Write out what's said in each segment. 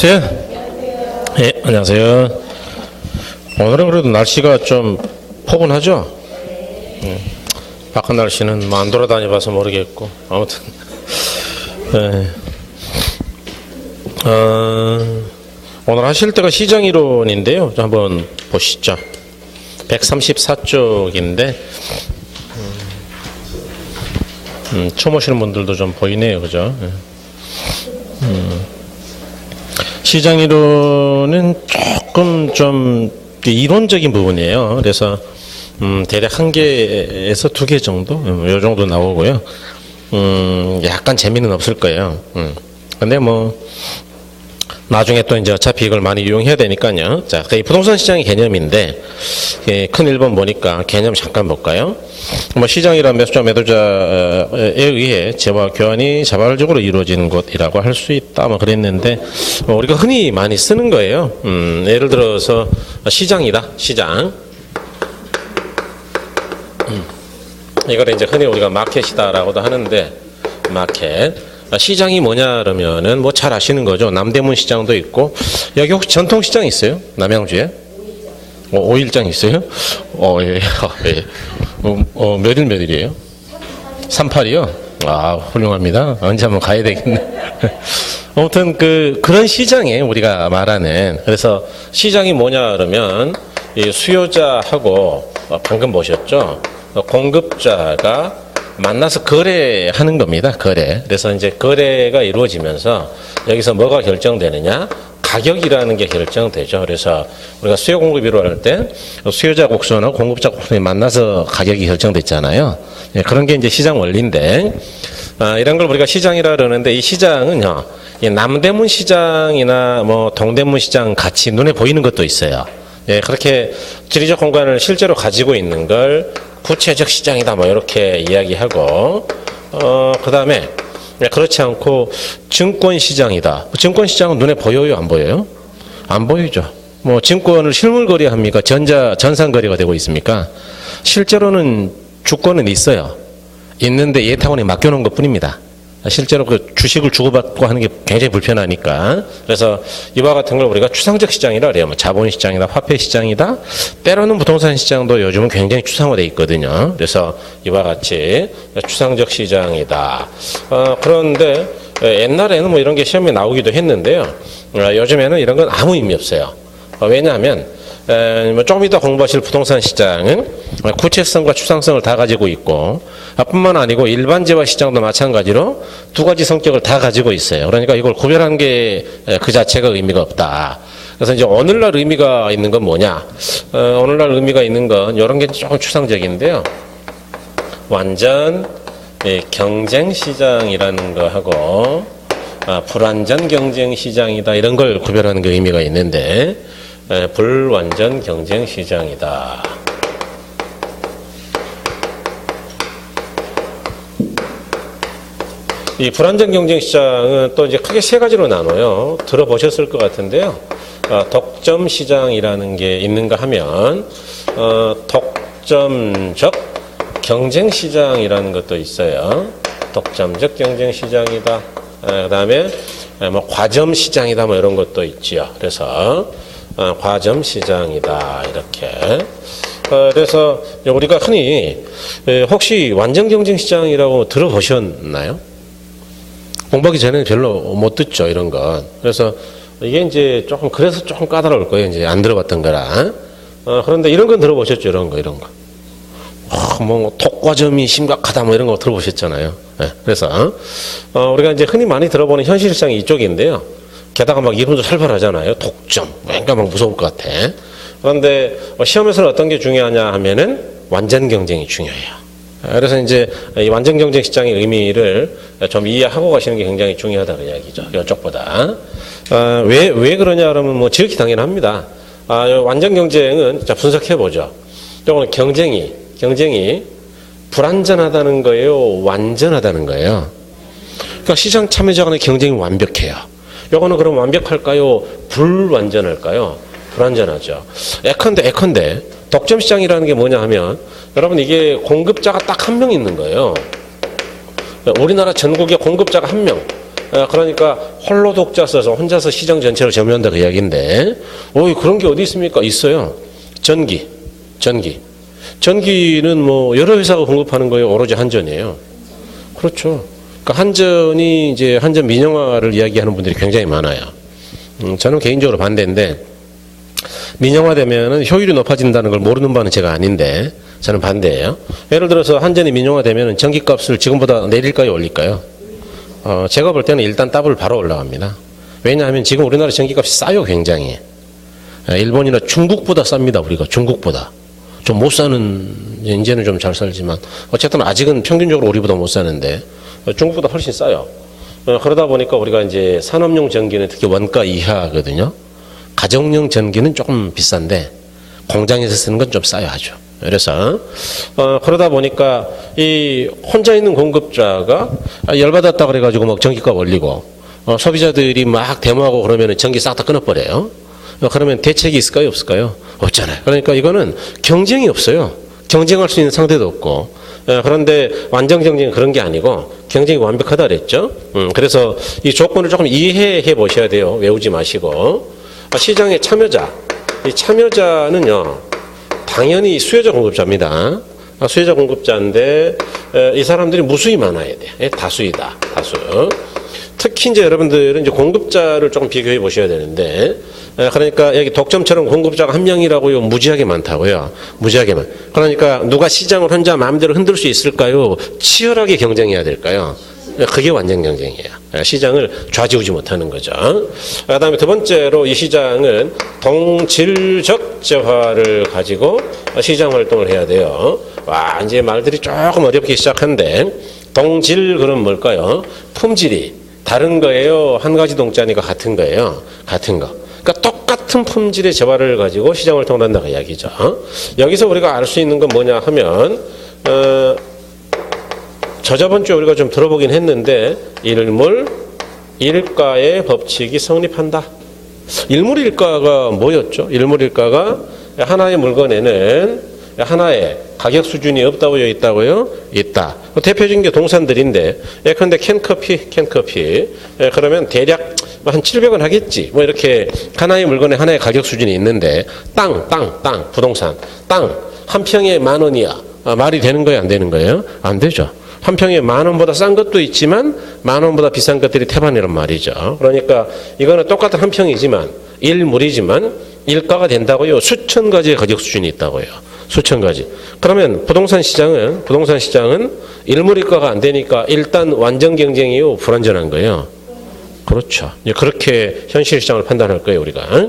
여보세요? 예, 안녕하세요. 오늘은 그래도 날씨가 좀 포근하죠? 바깥 날씨는 뭐 안 돌아다녀봐서 모르겠고 아무튼 예. 오늘 하실 때가 시장이론인데요. 한번 보시죠. 134쪽인데 처음 오시는 분들도 좀 보이네요. 그죠? 시장이론은 조금 좀 이론적인 부분이에요. 그래서 대략 1개에서 2개 정도? 요 정도 나오고요. 약간 재미는 없을 거예요. 근데 뭐 나중에 또 이제 어차피 이걸 많이 이용해야 되니까요. 자, 이 부동산 시장의 개념인데, 큰 1번 보니까 개념 잠깐 볼까요? 뭐 시장이란 매수자, 매도자에 의해 재화 교환이 자발적으로 이루어지는 곳이라고 할 수 있다. 뭐 그랬는데, 우리가 흔히 많이 쓰는 거예요. 예를 들어서 시장이다. 시장. 이걸 이제 흔히 우리가 마켓이다라고도 하는데, 마켓. 시장이 뭐냐 그러면은 뭐 잘 아시는 거죠. 남대문 시장도 있고, 여기 혹시 전통시장 있어요? 남양주에? 5일장 있어요? 예. 예. 몇일이에요? 38이요? 아, 훌륭합니다. 언제 한번 가야 되겠네. 아무튼 그런 시장에 우리가 말하는, 그래서 시장이 뭐냐 그러면 이 수요자하고 방금 보셨죠? 공급자가 만나서 거래하는 겁니다. 거래. 그래서 이제 거래가 이루어지면서 여기서 뭐가 결정되느냐? 가격이라는 게 결정되죠. 그래서 우리가 수요 공급 이루어할 때 수요자 곡선하고 공급자 곡선이 만나서 가격이 결정됐잖아요. 예, 그런 게 이제 시장 원리인데, 이런 걸 우리가 시장이라 그러는데, 이 시장은요, 이 남대문 시장이나 뭐 동대문 시장 같이 눈에 보이는 것도 있어요. 예, 그렇게 지리적 공간을 실제로 가지고 있는 걸 구체적 시장이다 뭐 이렇게 이야기하고, 그 다음에 그렇지 않고 증권 시장이다. 증권 시장은 눈에 보여요, 안 보여요? 안 보이죠. 뭐 증권을 실물 거래합니까? 전산 거래가 되고 있습니까? 실제로는 주권은 있어요. 있는데 예탁원에 맡겨놓은 것 뿐입니다. 실제로 그 주식을 주고받고 하는 게 굉장히 불편하니까. 그래서 이와 같은 걸 우리가 추상적 시장이라 그래요. 뭐 자본시장이다, 화폐시장이다. 때로는 부동산 시장도 요즘은 굉장히 추상화되어 있거든요. 그래서 이와 같이 추상적 시장이다. 그런데 옛날에는 뭐 이런 게 시험에 나오기도 했는데요. 요즘에는 이런 건 아무 의미 없어요. 왜냐하면 조금 이따 공부하실 부동산 시장은 구체성과 추상성을 다 가지고 있고, 뿐만 아니고 일반 재화 시장도 마찬가지로 두 가지 성격을 다 가지고 있어요. 그러니까 이걸 구별하는 게 그 자체가 의미가 없다. 그래서 이제 오늘날 의미가 있는 건 뭐냐? 오늘날 의미가 있는 건 이런 게 조금 추상적인데요. 완전 경쟁 시장이라는 거 하고, 불완전 경쟁 시장이다, 이런 걸 구별하는 게 의미가 있는데, 불완전 경쟁 시장이다. 이 불완전 경쟁 시장은 또 이제 크게 3가지로 나눠요. 들어보셨을 것 같은데요. 독점 시장이라는 게 있는가 하면, 독점적 경쟁 시장이라는 것도 있어요. 독점적 경쟁 시장이다. 그다음에 뭐 과점 시장이다, 뭐 이런 것도 있지요. 그래서 과점 시장이다, 이렇게. 그래서 우리가 흔히 혹시 완전 경쟁 시장이라고 들어보셨나요? 공부하기 전에는 별로 못 듣죠, 이런 건. 그래서 이게 이제 그래서 조금 까다로울 거예요, 이제 안 들어봤던 거라. 그런데 이런 건 들어보셨죠, 이런 거. 뭐 독과점이 심각하다, 뭐 이런 거 들어보셨잖아요. 네, 그래서 우리가 이제 흔히 많이 들어보는 현실성이 이쪽인데요. 게다가 막 이름도 살벌하잖아요. 독점. 뭔가 막 무서울 것 같아. 그런데 시험에서는 어떤 게 중요하냐 하면은 완전 경쟁이 중요해요. 그래서 이제 이 완전 경쟁 시장의 의미를 좀 이해하고 가시는 게 굉장히 중요하다는 이야기죠. 이쪽보다. 왜 그러냐 그러면 뭐 지극히 당연합니다. 완전 경쟁은 자, 분석해 보죠. 이거는 경쟁이 불완전하다는 거예요, 완전하다는 거예요. 그러니까 시장 참여자 간의 경쟁이 완벽해요. 요거는 그럼 완벽할까요? 불완전할까요? 불완전하죠. 예컨대 독점 시장이라는 게 뭐냐 하면, 여러분 이게 공급자가 딱 1명 있는 거예요. 우리나라 전국에 공급자가 1명. 그러니까 홀로 독자 써서 혼자서 시장 전체를 점유한다 그 이야기인데, 그런 게 어디 있습니까? 있어요. 전기는 뭐 여러 회사가 공급하는 거예요. 오로지 한전이에요. 그렇죠. 그러니까 한전이 이제 한전 민영화를 이야기하는 분들이 굉장히 많아요. 저는 개인적으로 반대인데, 민영화되면은 효율이 높아진다는 걸 모르는 바는 제가 아닌데 저는 반대예요. 예를 들어서 한전이 민영화되면은 전기값을 지금보다 내릴까요, 올릴까요? 제가 볼 때는 일단 더블 바로 올라갑니다. 왜냐하면 지금 우리나라 전기값이 싸요, 굉장히. 일본이나 중국보다 쌉니다, 우리가. 중국보다. 좀 못 사는, 이제는 좀 잘 살지만 어쨌든 아직은 평균적으로 우리보다 못 사는데 중국보다 훨씬 싸요. 그러다 보니까 우리가 이제 산업용 전기는 특히 원가 이하거든요. 가정용 전기는 조금 비싼데 공장에서 쓰는 건 좀 싸요, 아주. 그래서 그러다 보니까 이 혼자 있는 공급자가 열받았다 그래가지고 막 전기값 올리고 소비자들이 막 데모하고 그러면 전기 싹 다 끊어버려요. 그러면 대책이 있을까요, 없을까요? 없잖아요. 그러니까 이거는 경쟁이 없어요. 경쟁할 수 있는 상대도 없고. 그런데 완전 경쟁은 그런 게 아니고 경쟁이 완벽하다 그랬죠. 그래서 이 조건을 조금 이해해 보셔야 돼요. 외우지 마시고. 시장의 참여자, 이 참여자는요, 당연히 수요자 공급자입니다. 수요자 공급자인데 이 사람들이 무수히 많아야 돼. 다수이다, 다수. 특히 이제 여러분들은 이제 공급자를 조금 비교해 보셔야 되는데, 그러니까 여기 독점처럼 공급자가 한 명이라고요, 무지하게 많다고요, 무지하게 많. 그러니까 누가 시장을 혼자 마음대로 흔들 수 있을까요? 치열하게 경쟁해야 될까요? 그게 완전 경쟁이에요. 시장을 좌지우지 못하는 거죠. 그다음에 두 번째로 이 시장은 동질적재화를 가지고 시장 활동을 해야 돼요. 이제 말들이 조금 어렵기 시작한데, 동질 그럼 뭘까요? 품질이 다른 거예요? 한 가지 동자니까 같은 거예요? 같은 거. 그러니까 똑같은 품질의 재화를 가지고 시장 활동을 한다고 이야기죠. 여기서 우리가 알 수 있는 건 뭐냐 하면, 저번 주에 우리가 좀 들어보긴 했는데, 일물일가의 법칙이 성립한다. 일물일가가 뭐였죠? 일물일가가 하나의 물건에는 하나의 가격 수준이 없다고 되어 있다고요? 있다. 대표적인 게 동산들인데, 예컨대 캔커피. 그러면 대략 한 700원 하겠지. 뭐 이렇게 하나의 물건에 하나의 가격 수준이 있는데, 땅, 부동산. 땅, 한 평에 10,000원이야. 말이 되는 거예요, 안 되는 거예요? 안 되죠. 한 평에 10,000원보다 싼 것도 있지만 10,000원보다 비싼 것들이 태반이란 말이죠. 그러니까 이거는 똑같은 한 평이지만, 일물이지만 일가가 된다고요. 수천 가지의 가격 수준이 있다고요. 수천 가지. 그러면 부동산 시장은 일물일가가 안 되니까 일단 완전 경쟁이요, 불완전한 거예요. 그렇죠. 그렇게 현실 시장을 판단할 거예요, 우리가.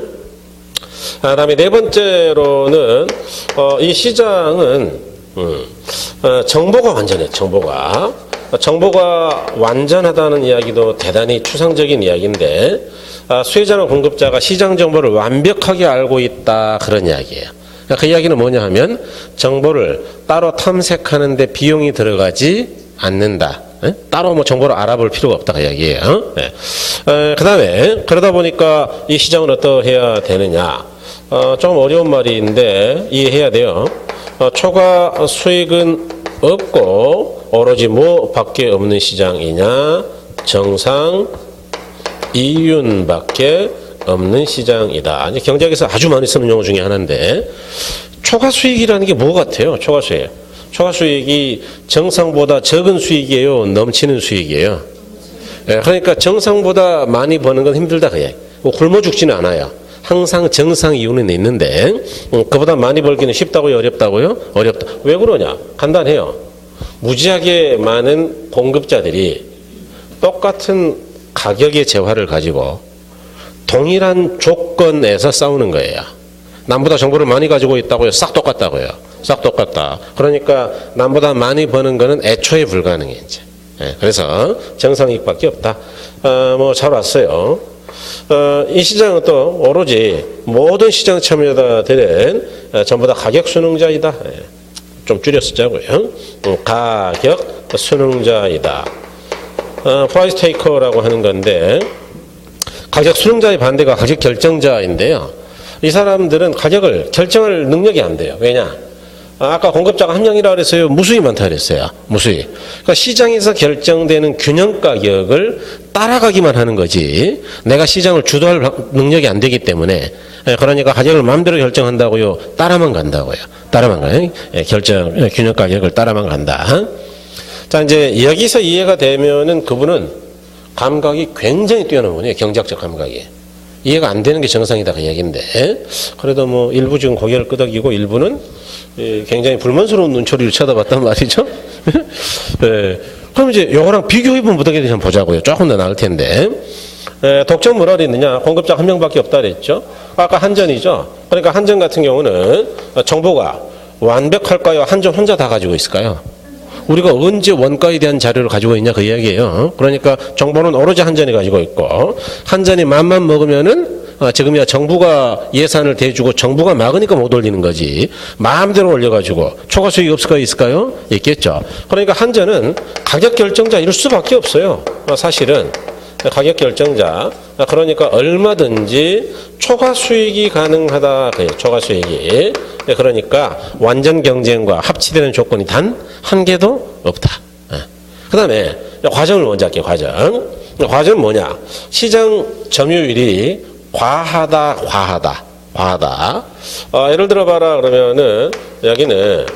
그다음에 네 번째로는 이 시장은 정보가 완전해. 정보가 완전하다는 이야기도 대단히 추상적인 이야기인데, 수요자나 공급자가 시장 정보를 완벽하게 알고 있다, 그런 이야기예요. 그 이야기는 뭐냐 하면, 정보를 따로 탐색하는데 비용이 들어가지 않는다. 따로 뭐 정보를 알아볼 필요가 없다, 그 이야기예요. 그 다음에 그러다 보니까 이 시장은 어떠해야 되느냐. 좀 어려운 말인데 이해해야 돼요. 초과 수익은 없고 오로지 뭐밖에 없는 시장이냐? 정상 이윤밖에 없는 시장이다. 이제 경제학에서 아주 많이 쓰는 용어 중에 하나인데, 초과 수익이라는 게 뭐 같아요? 초과 수익. 초과 수익이 정상보다 적은 수익이에요, 넘치는 수익이에요? 그러니까 정상보다 많이 버는 건 힘들다, 그냥. 굶어 죽지는 않아요. 항상 정상 이유는 있는데, 그보다 많이 벌기는 쉽다고요, 어렵다고요? 어렵다. 왜 그러냐? 간단해요. 무지하게 많은 공급자들이 똑같은 가격의 재화를 가지고 동일한 조건에서 싸우는 거예요. 남보다 정보를 많이 가지고 있다고요? 싹 똑같다고요? 싹 똑같다. 그러니까 남보다 많이 버는 거는 애초에 불가능해, 이제. 그래서 정상이익밖에 없다. 뭐 잘 왔어요. 이 시장은 또 오로지 모든 시장 참여자들은 전부 다 가격 순응자이다. 좀 줄여 쓰자고요. 가격 순응자이다. 프라이스 테이커라고 하는 건데, 가격 순응자의 반대가 가격 결정자인데요. 이 사람들은 가격을 결정할 능력이 안 돼요. 왜냐? 아까 공급자가 한 명이라 그랬어요. 무수히 많다 그랬어요. 무수히. 그러니까 시장에서 결정되는 균형 가격을 따라가기만 하는 거지. 내가 시장을 주도할 능력이 안 되기 때문에 그러니까 가격을 마음대로 결정한다고요. 따라만 간다고요. 따라만 가요. 균형 가격을 따라만 간다. 자, 이제 여기서 이해가 되면은 그분은 감각이 굉장히 뛰어난 분이에요. 경제학적 감각이. 이해가 안 되는 게 정상이다 그 얘기인데 그래도 뭐 일부 지금 고개를 끄덕이고 일부는 굉장히 불만스러운 눈초리를 쳐다봤단 말이죠. 네. 그럼 이제 요거랑 비교해보면 어떻게 되는지 한번 보자고요. 조금 더 나을 텐데 독점 뭐라 그랬느냐. 공급자 한 명밖에 없다 그랬죠. 아까 한전이죠. 그러니까 한전 같은 경우는 정보가 완벽할까요? 한전 혼자 다 가지고 있을까요? 우리가 언제 원가에 대한 자료를 가지고 있냐 그 이야기예요. 그러니까 정보는 오로지 한전이 가지고 있고 한전이 맘만 먹으면은 지금이야 정부가 예산을 대주고 정부가 막으니까 못 올리는 거지. 마음대로 올려가지고 초과 수익이 없을까요? 있을까요? 있겠죠. 그러니까 한전은 가격 결정자일 수밖에 없어요. 사실은 가격 결정자. 그러니까 얼마든지 초과 수익이 가능하다. 초과 수익이. 그러니까 완전 경쟁과 합치되는 조건이 단 한 개도 없다. 그 다음에 과정을 먼저 할게요. 과정은 뭐냐. 시장 점유율이 과하다. 예를 들어 봐라 그러면은 여기는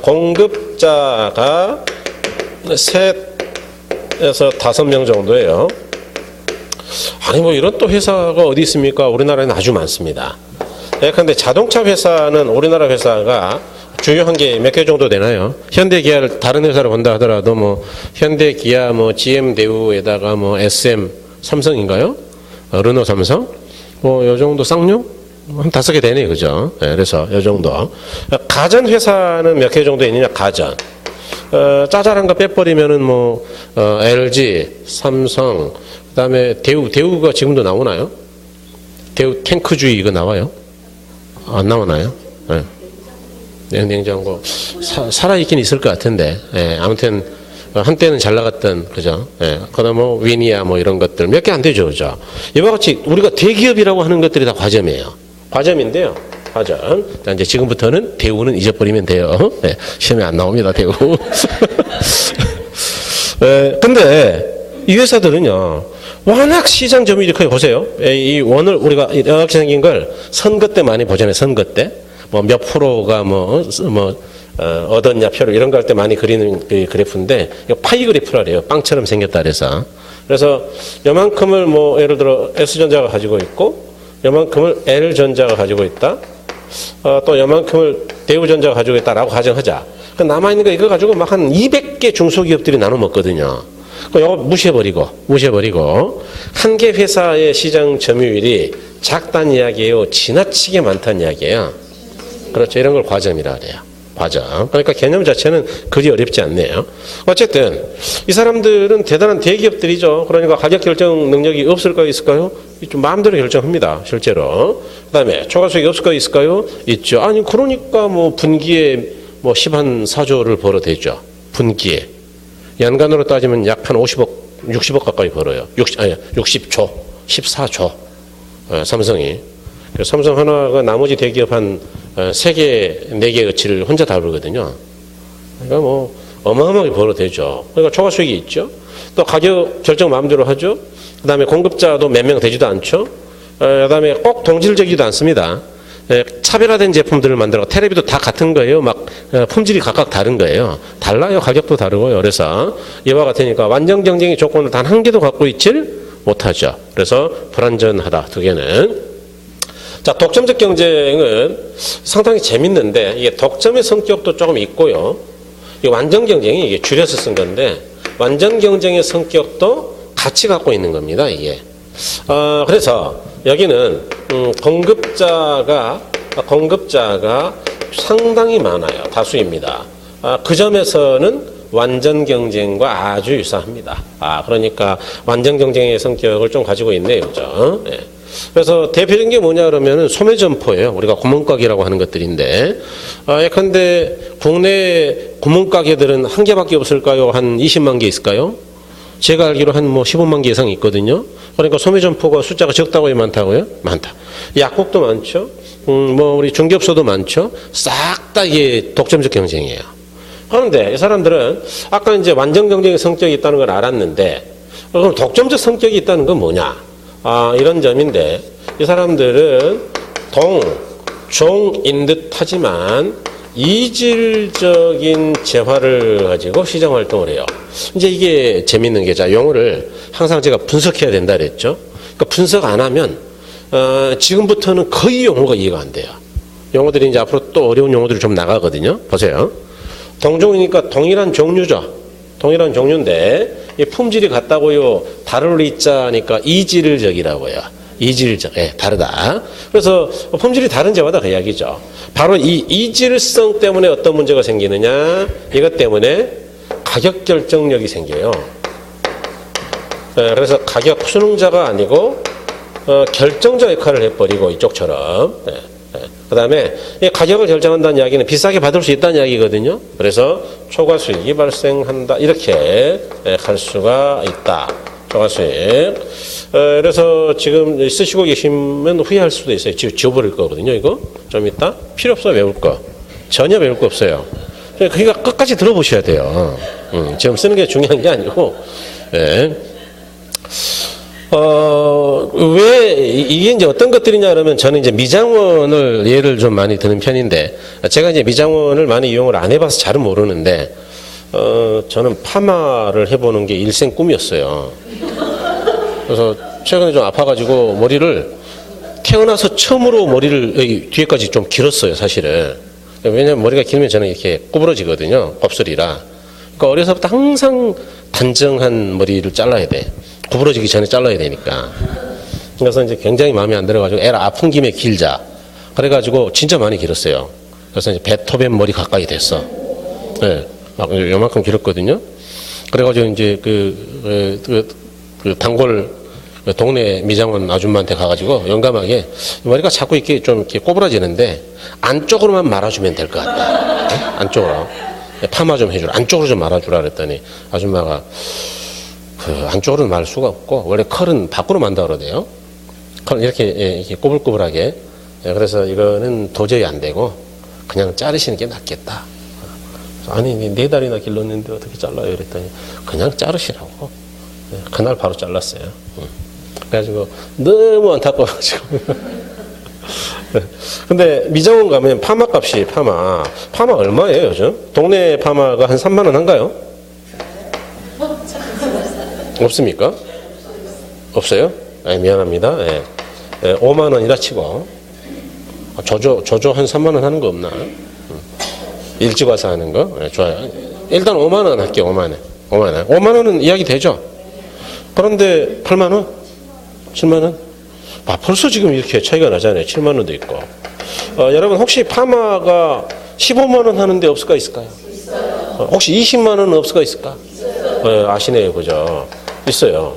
공급자가 셋에서 5명 정도예요. 아니 뭐 이런 또 회사가 어디 있습니까? 우리나라에는 아주 많습니다. 그런데 자동차 회사는 우리나라 회사가 주요한 게 몇 개 정도 되나요? 현대 기아를 다른 회사로 본다 하더라도 뭐 현대 기아 뭐 GM 대우에다가 뭐 SM 삼성인가요? 르노 삼성 뭐 요 정도 쌍용 한 5개 되네요, 그죠? 네, 그래서 요 정도. 가전 회사는 몇 개 정도 있느냐? 가전. 짜잘한 거 빼버리면은 뭐 LG, 삼성, 그다음에 대우가 지금도 나오나요? 대우 탱크주의 이거 나와요? 안 나오나요? 네. 냉장고 살아있긴 있을 것 같은데 아무튼 한때는 잘 나갔던 그죠? 그다음 뭐 위니아 뭐 이런 것들 몇 개 안 되죠, 그죠? 이와 같이 우리가 대기업이라고 하는 것들이 다 과점이에요. 과점인데요. 과점. 자, 이제 지금부터는 대우는 잊어버리면 돼요. 시험에 안 나옵니다, 대우. 근데 이 회사들은요. 워낙 시장 점유율이 커요. 보세요. 이 원을 우리가 이렇게 생긴 걸 선거 때 많이 보잖아요. 선거 때. 뭐 몇 프로가 얻었냐 표를 이런 거 할 때 많이 그리는 그 그래프인데 파이 그래프라 그래요. 빵처럼 생겼다 그래서. 그래서 요만큼을 뭐 예를 들어 S전자가 가지고 있고 요만큼을 L전자가 가지고 있다. 또 요만큼을 대우전자가 가지고 있다라고 가정하자. 남아있는 거 이거 가지고 막 한 200개 중소기업들이 나눠 먹거든요. 이거 무시해버리고 한 개 회사의 시장 점유율이 작다는 이야기예요. 지나치게 많다는 이야기예요. 그렇죠. 이런 걸 과점이라 그래요. 과점. 그러니까 개념 자체는 그리 어렵지 않네요. 어쨌든 이 사람들은 대단한 대기업들이죠. 그러니까 가격 결정 능력이 없을까요? 있을까요? 좀 마음대로 결정합니다. 실제로. 그다음에 초과 수익이 없을까요? 있을까요? 있죠. 아니 그러니까 뭐 분기에 뭐 10한 4조를 벌어대죠. 분기에. 연간으로 따지면 약 한 50억, 60억 가까이 벌어요. 60조, 14조. 삼성이. 삼성 하나가 나머지 대기업 한 3개, 4개 어치를 혼자 다루거든요. 그러니까 뭐 어마어마하게 벌어대죠. 그러니까 초과 수익이 있죠. 또 가격 결정 마음대로 하죠. 그 다음에 공급자도 몇 명 되지도 않죠. 그 다음에 꼭 동질적이지도 않습니다. 차별화된 제품들을 만들어 테레비도 다 같은 거예요. 막 품질이 각각 다른 거예요. 달라요. 가격도 다르고요. 그래서 이와 같으니까 완전 경쟁의 조건을 단 한 개도 갖고 있질 못하죠. 그래서 불완전하다. 두 개는. 자, 독점적 경쟁은 상당히 재밌는데 이게 독점의 성격도 조금 있고요. 이 완전 경쟁이 이게 줄여서 쓴 건데 완전 경쟁의 성격도 같이 갖고 있는 겁니다. 이게. 그래서 여기는 공급자가 상당히 많아요. 다수입니다. 그 점에서는 완전 경쟁과 아주 유사합니다. 그러니까 완전 경쟁의 성격을 좀 가지고 있네요. 그죠? 네. 그래서 대표적인 게 뭐냐 그러면은 소매점포예요. 우리가 구멍가게라고 하는 것들인데, 예컨대 국내 구멍가게들은 한 개밖에 없을까요? 한 20만 개 있을까요? 제가 알기로 한 뭐 15만 개 이상 있거든요. 그러니까 소매점포가 숫자가 적다고요? 많다고요? 많다. 약국도 많죠. 뭐 우리 중개업소도 많죠. 싹 다 이게 독점적 경쟁이에요. 그런데 이 사람들은 아까 이제 완전 경쟁의 성격이 있다는 걸 알았는데 그럼 독점적 성격이 있다는 건 뭐냐? 이런 점인데 이 사람들은 종인 듯 하지만 이질적인 재화를 가지고 시장 활동을 해요. 이제 이게 재밌는 게, 자, 용어를 항상 제가 분석해야 된다 그랬죠. 그러니까 분석 안 하면, 지금부터는 거의 용어가 이해가 안 돼요. 용어들이 이제 앞으로 또 어려운 용어들이 좀 나가거든요. 보세요. 동종이니까 동일한 종류죠. 동일한 종류인데, 이 품질이 같다고요. 다를 이자니까 이질적이라고요. 이질적, 다르다. 그래서 품질이 다른 재화다 그 이야기죠. 바로 이 이질성 때문에 어떤 문제가 생기느냐? 이것 때문에 가격 결정력이 생겨요. 그래서 가격 수능자가 아니고 결정자 역할을 해버리고 이쪽처럼. 그 다음에 이 가격을 결정한다는 이야기는 비싸게 받을 수 있다는 이야기거든요. 그래서 초과 수익이 발생한다. 이렇게 할 수가 있다. 초과 수익. 그래서 지금 쓰시고 계시면 후회할 수도 있어요. 지워버릴 거거든요. 이거 좀 이따 필요 없어 외울 거. 전혀 외울 거 없어요. 그러니까 끝까지 들어보셔야 돼요. 지금 쓰는 게 중요한 게 아니고. 네. 왜 이게 이제 어떤 것들이냐 그러면 저는 이제 미장원을 예를 좀 많이 드는 편인데 제가 이제 미장원을 많이 이용을 안 해봐서 잘은 모르는데 저는 파마를 해보는 게 일생 꿈이었어요. 그래서 최근에 좀 아파가지고 머리를 태어나서 처음으로 머리를 뒤에까지 좀 길었어요, 사실은. 왜냐면 머리가 길면 저는 이렇게 구부러지거든요, 곱슬이라. 그러니까 어려서부터 항상 단정한 머리를 잘라야 돼. 구부러지기 전에 잘라야 되니까. 그래서 이제 굉장히 마음에 안 들어가지고 애를 아픈 김에 길자. 그래가지고 진짜 많이 길었어요. 그래서 이제 베토벤 머리 가까이 됐어. 네, 막 요만큼 길었거든요. 그래가지고 이제 그 단골 동네 미장원 아줌마한테 가가지고 영감하게 머리가 자꾸 이렇게 좀 이렇게 꼬부라지는데 안쪽으로만 말아주면 될 것 같다. 네? 안쪽으로. 파마 좀 해주라. 안쪽으로 좀 말아주라 그랬더니 아줌마가 그 안쪽으로는 말 수가 없고 원래 컬은 밖으로 만다 그러대요. 컬 이렇게 꼬불꼬불하게. 그래서 이거는 도저히 안 되고 그냥 자르시는 게 낫겠다. 아니 네 달이나 길렀는데 어떻게 잘라요? 그랬더니 그냥 자르시라고. 그날 바로 잘랐어요. 그래가지고 너무 안타까워가지고. 근데 미장원 가면 파마 값이 파마 얼마예요 요즘? 동네 파마가 한 3만 원 한가요? 없습니까? 없어요? 미안합니다. 5만 원이라 치고 조조 한 3만 원 하는 거 없나? 일찍 와서 하는 거? 좋아요. 일단 5만 원 할게요. 5만 원은 이야기 되죠? 그런데 8만 원? 7만 원? 벌써 지금 이렇게 차이가 나잖아요. 7만 원도 있고. 여러분 혹시 파마가 15만 원 하는 데 없을까 있을까요? 있어요. 혹시 20만 원은 없을까 있을까? 있어요. 아시네요. 그죠? 있어요.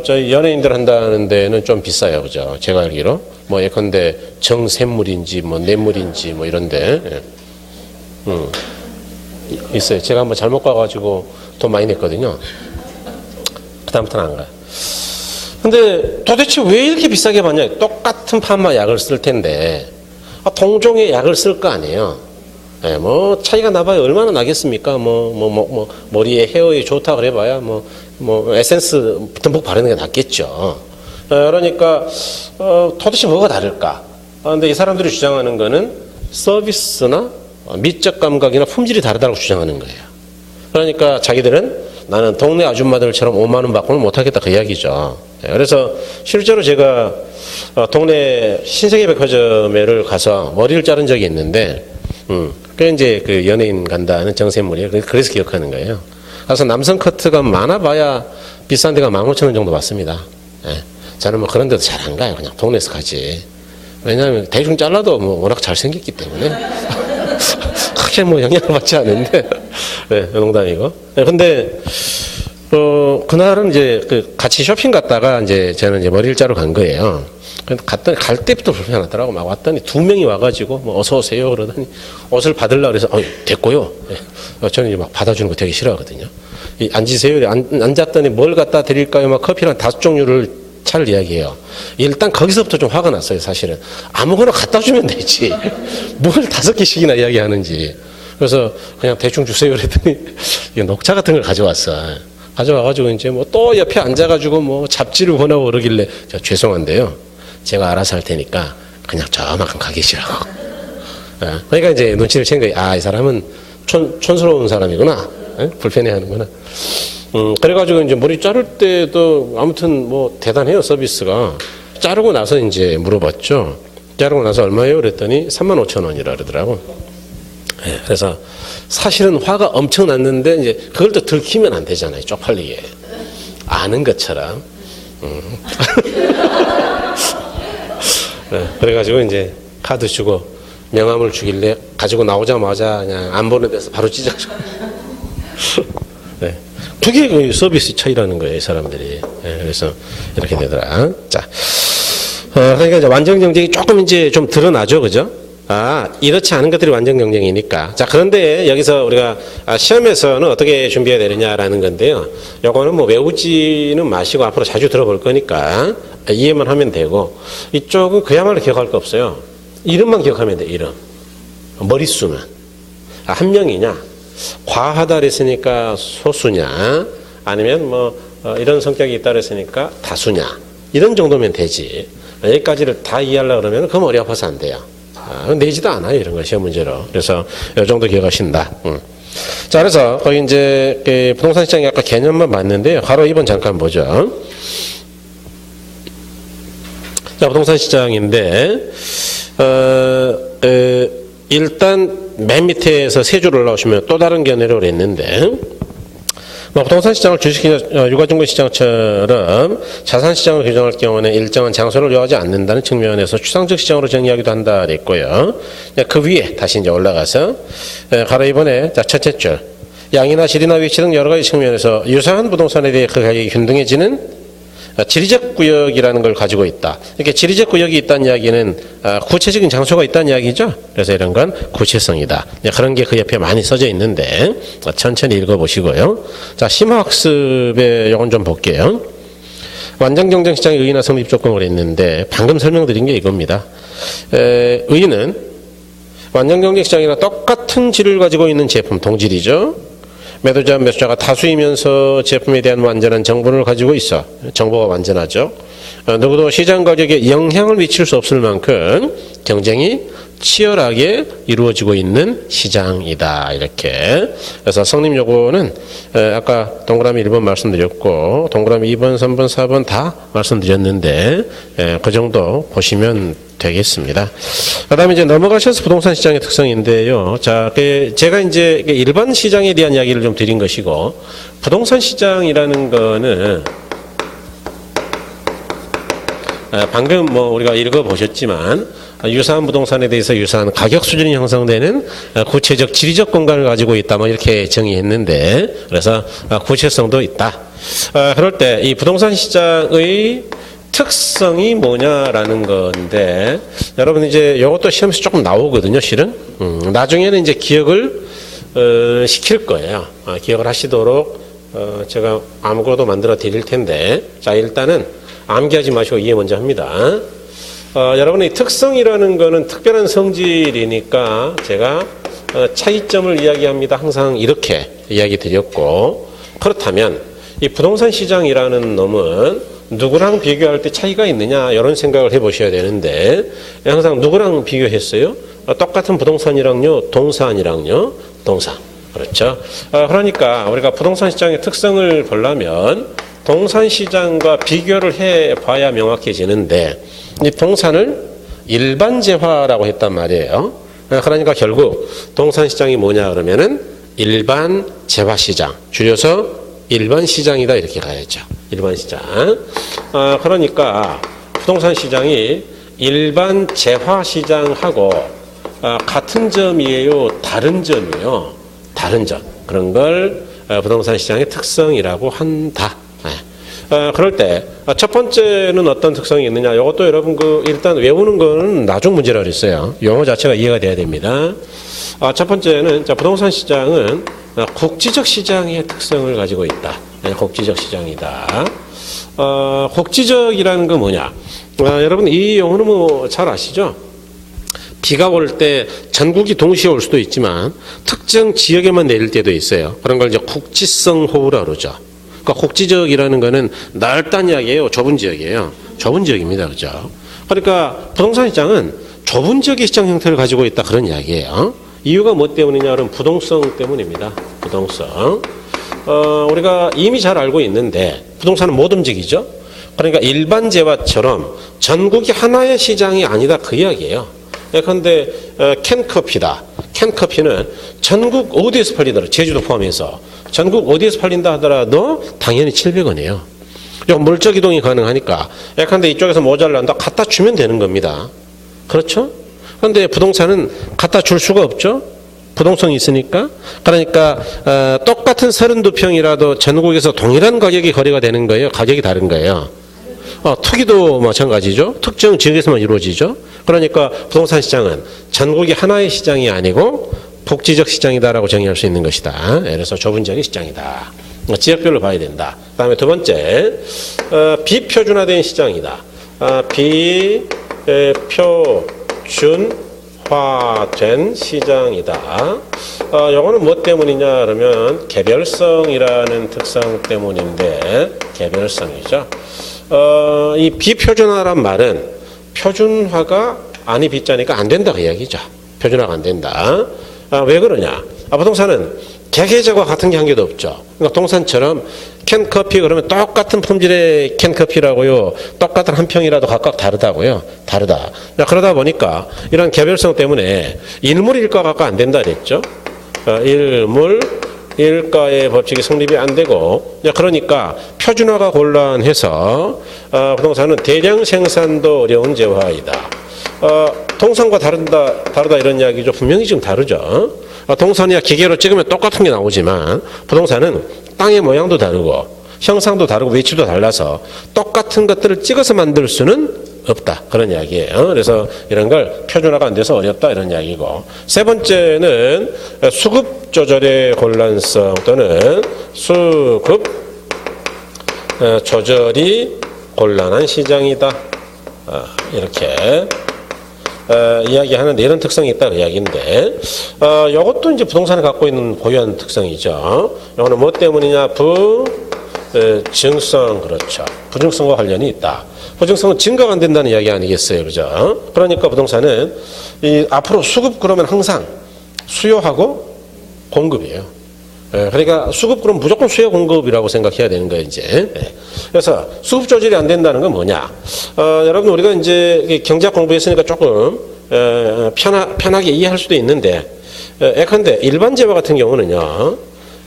저희 연예인들 한다는 데는 좀 비싸요. 그죠? 제가 알기로. 뭐 예컨대 정샘물인지 뭐 냇물인지 뭐 이런데. 있어요. 제가 한번 잘못 가가지고 돈 많이 냈거든요. 그다음부터는 안 가요. 근데 도대체 왜 이렇게 비싸게 받냐? 똑같은 파마 약을 쓸 텐데 동종의 약을 쓸 거 아니에요. 뭐 차이가 나봐야 얼마나 나겠습니까? 머리에 헤어에 좋다 그래봐야 뭐 에센스 듬뿍 바르는 게 낫겠죠. 그러니까 도대체 뭐가 다를까? 근데 이 사람들이 주장하는 거는 서비스나 미적 감각이나 품질이 다르다고 주장하는 거예요. 그러니까 자기들은 나는 동네 아줌마들처럼 5만 원 받고는 못하겠다 그 이야기죠. 그래서 실제로 제가 동네 신세계백화점에를 가서 머리를 자른 적이 있는데, 그 이제 그 연예인 간다는 정샘물이에요. 그래서 기억하는 거예요. 그래서 남성 커트가 많아봐야 비싼 데가 15,000원 정도 받습니다. 저는 뭐 그런 데도 잘 안 가요. 그냥 동네에서 가지. 왜냐하면 대충 잘라도 뭐 워낙 잘생겼기 때문에. 크게 뭐 영향을 받지 않는데. 네, 농담이고. 근데, 그날은 이제 같이 쇼핑 갔다가 이제 저는 이제 머리를 자러 간 거예요. 갔더니 갈 때부터 불편하더라고. 막 왔더니 2명이 와가지고 뭐 어서 오세요 그러더니 옷을 받으려고 그래서 됐고요. 저는 이제 막 받아주는 거 되게 싫어하거든요. 앉으세요. 앉았더니 뭘 갖다 드릴까요? 막 커피랑 5종류를 차를 이야기해요. 일단 거기서부터 좀 화가 났어요, 사실은. 아무거나 갖다 주면 되지. 뭘 5개씩이나 이야기하는지. 그래서 그냥 대충 주세요 그랬더니 녹차 같은 걸 가져왔어. 가져와가지고 이제 뭐 또 옆에 앉아가지고 뭐 잡지를 보내고 그러길래 죄송한데요. 제가 알아서 할 테니까 그냥 저만큼 가 계시라고. 그러니까 이제 눈치를 챈 거예요. 아, 이 사람은 촌스러운 사람이구나. 불편해하는구나. 그래가지고 이제 머리 자를 때도 아무튼 뭐 대단해요, 서비스가. 자르고 나서 이제 물어봤죠. 자르고 나서 얼마예요? 그랬더니 35,000원이라 그러더라고. 그래서 사실은 화가 엄청 났는데 이제 그걸 또 들키면 안 되잖아요, 쪽팔리게. 아는 것처럼. 그래가지고 이제 카드 주고 명함을 주길래 가지고 나오자마자 그냥 안 보는 데서 바로 찢어져. 네. 그게 그 서비스 차이라는 거예요, 이 사람들이. 네, 그래서 이렇게 되더라. 자, 그러니까 이제 완전 경쟁이 조금 이제 좀 드러나죠, 그죠? 아, 이렇지 않은 것들이 완전 경쟁이니까. 자, 그런데 여기서 우리가 시험에서는 어떻게 준비해야 되느냐라는 건데요. 요거는 뭐 외우지는 마시고 앞으로 자주 들어볼 거니까 이해만 하면 되고, 이쪽은 그야말로 기억할 거 없어요. 이름만 기억하면 돼, 이름. 머릿수만. 한 명이냐? 과하다 그랬으니까 소수냐? 아니면 뭐 이런 성격이 있다 그랬으니까 다수냐? 이런 정도면 되지. 여기까지를 다 이해하려고 그러면 그건 머리 아파서 안 돼요. 내지도 않아요, 이런 거 시험 문제로. 그래서 이 정도 기억하신다. 자, 그래서 거기 이제 그 부동산 시장이 아까 개념만 봤는데요. 바로 2번 잠깐 보죠. 자, 부동산 시장인데 일단 맨 밑에서 세 줄 올라오시면 또 다른 견해로 했는데, 뭐 부동산 시장을 주식이나 유가증권 시장처럼 자산 시장을 규정할 경우는 일정한 장소를 요하지 않는다는 측면에서 추상적 시장으로 정의하기도 한다 그랬고요. 그 위에 다시 이제 올라가서 바로 이번에 자, 첫째 줄 양이나 질이나 위치 등 여러 가지 측면에서 유사한 부동산에 대해 그 가격이 균등해지는 지리적 구역이라는 걸 가지고 있다. 이렇게 지리적 구역이 있다는 이야기는 구체적인 장소가 있다는 이야기죠. 그래서 이런 건 구체성이다. 그런 게 그 옆에 많이 써져 있는데 천천히 읽어보시고요. 자, 심화학습에 이건 좀 볼게요. 완전 경쟁 시장의 의의나 성립 조건을 했는데 방금 설명드린 게 이겁니다. 의의는 완전 경쟁 시장이나 똑같은 질을 가지고 있는 제품, 동질이죠. 매도자, 매수자가 다수이면서 제품에 대한 완전한 정보를 가지고 있어. 정보가 완전하죠. 누구도 시장 가격에 영향을 미칠 수 없을 만큼 경쟁이 치열하게 이루어지고 있는 시장이다. 이렇게. 그래서 성립 요구는 아까 동그라미 1번 말씀드렸고 동그라미 2번, 3번, 4번 다 말씀드렸는데 그 정도 보시면 되겠습니다. 그 다음에 이제 넘어가셔서 부동산 시장의 특성인데요. 자, 제가 이제 일반 시장에 대한 이야기를 좀 드린 것이고, 부동산 시장이라는 거는, 방금 뭐 우리가 읽어보셨지만, 유사한 부동산에 대해서 유사한 가격 수준이 형성되는 구체적 지리적 공간을 가지고 있다. 뭐 이렇게 정의했는데, 그래서 구체성도 있다. 그럴 때 이 부동산 시장의 특성이 뭐냐라는 건데, 여러분 이제 이것도 시험에서 조금 나오거든요, 실은. 나중에는 이제 기억을 시킬 거예요. 기억을 하시도록 제가 아무거나도 만들어 드릴 텐데, 자, 일단은 암기하지 마시고 이해 먼저 합니다. 여러분의 특성이라는 거는 특별한 성질이니까 제가 차이점을 이야기합니다. 항상 이렇게 이야기 드렸고, 그렇다면 이 부동산 시장이라는 놈은 누구랑 비교할 때 차이가 있느냐 이런 생각을 해보셔야 되는데, 항상 누구랑 비교했어요? 똑같은 부동산이랑요, 동산이랑요, 동산. 그렇죠. 그러니까 우리가 부동산 시장의 특성을 보려면 동산 시장과 비교를 해봐야 명확해지는데, 이 동산을 일반재화라고 했단 말이에요. 그러니까 결국 동산 시장이 뭐냐 그러면은 일반 재화 시장, 줄여서 일반 시장이다 이렇게 가야죠. 일반 시장. 그러니까 부동산 시장이 일반 재화 시장하고 같은 점이에요, 다른 점이에요? 다른 점. 그런 걸 부동산 시장의 특성이라고 한다. 그럴 때 첫 번째는 어떤 특성이 있느냐? 이것도 여러분 일단 외우는 거는 나중 문제라고 그랬어요. 용어 자체가 이해가 돼야 됩니다. 첫 번째는 부동산 시장은 국지적 시장의 특성을 가지고 있다. 국지적 시장이다. 국지적이라는 건 뭐냐? 여러분 이 용어는 뭐 잘 아시죠? 비가 올 때 전국이 동시에 올 수도 있지만 특정 지역에만 내릴 때도 있어요. 그런 걸 이제 국지성 호우라 그러죠. 그러니까 국지적이라는 거는 넓다는 이야기예요. 좁은 지역이에요. 좁은 지역입니다. 그죠? 그러니까 부동산 시장은 좁은 지역의 시장 형태를 가지고 있다 그런 이야기예요. 이유가 뭐 때문이냐? 그럼 부동성 때문입니다. 부동성. 우리가 이미 잘 알고 있는데 부동산은 못 움직이죠. 그러니까 일반 재화처럼 전국이 하나의 시장이 아니다 그 이야기예요. 예컨대 캔커피다. 캔커피는 전국 어디에서 팔리더라도 제주도 포함해서 전국 어디에서 팔린다 하더라도 당연히 700원이에요. 물적 이동이 가능하니까 예컨대 이쪽에서 모자란다 갖다 주면 되는 겁니다. 그렇죠? 그런데 부동산은 갖다 줄 수가 없죠. 부동성이 있으니까. 그러니까 똑같은 32평이라도 전국에서 동일한 가격이 거래가 되는 거예요. 가격이 다른 거예요. 투기도 마찬가지죠. 특정 지역에서만 이루어지죠. 그러니까 부동산 시장은 전국이 하나의 시장이 아니고 복지적 시장이다라고 정의할 수 있는 것이다. 예를 들어서 좁은 지역의 시장이다. 지역별로 봐야 된다. 그 다음에 두 번째, 비표준화된 시장이다. 비표준화된 시장이다. 요거는 뭐 때문이냐 그러면 개별성이라는 특성 때문인데 개별성이죠. 이 비표준화란 말은 표준화가 아니 비자니까 안 된다 그 이야기죠. 표준화가 안 된다. 왜 그러냐? 부동산은 개개적과 같은 게 한 개도 없죠. 그러니까 동산처럼 캔커피 그러면 똑같은 품질의 캔커피라고요. 똑같은 한 평이라도 각각 다르다고요. 다르다. 그러다 보니까 이런 개별성 때문에 일물일가가 안 된다 그랬죠. 일물일가의 법칙이 성립이 안 되고 그러니까 표준화가 곤란해서 부동산은 대량 생산도 어려운 재화이다. 동산과 다르다 이런 이야기죠. 분명히 지금 다르죠. 동산이야 기계로 찍으면 똑같은 게 나오지만 부동산은 땅의 모양도 다르고 형상도 다르고 위치도 달라서 똑같은 것들을 찍어서 만들 수는 없다. 그런 이야기예요. 그래서 이런 걸 표준화가 안 돼서 어렵다 이런 이야기고. 세 번째는 수급 조절의 곤란성 또는 수급 조절이 곤란한 시장이다. 이렇게 이야기하는데 이런 특성이 있다 그 이야기인데 이것도 이제 부동산을 갖고 있는 고유한 특성이죠. 이거는 뭐 때문이냐? 부증성. 그렇죠. 부증성과 관련이 있다. 부증성은 증가가 안 된다는 이야기 아니겠어요, 그죠? 그러니까 부동산은 앞으로 수급 그러면 항상 수요하고 공급이에요. 그러니까 수급 그럼 무조건 수요 공급이라고 생각해야 되는 거예요, 이제. 그래서 수급 조절이 안 된다는 건 뭐냐? 여러분 우리가 이제 경제학 공부했으니까 조금 편하게 이해할 수도 있는데, 예컨대 일반 재화 같은 경우는요.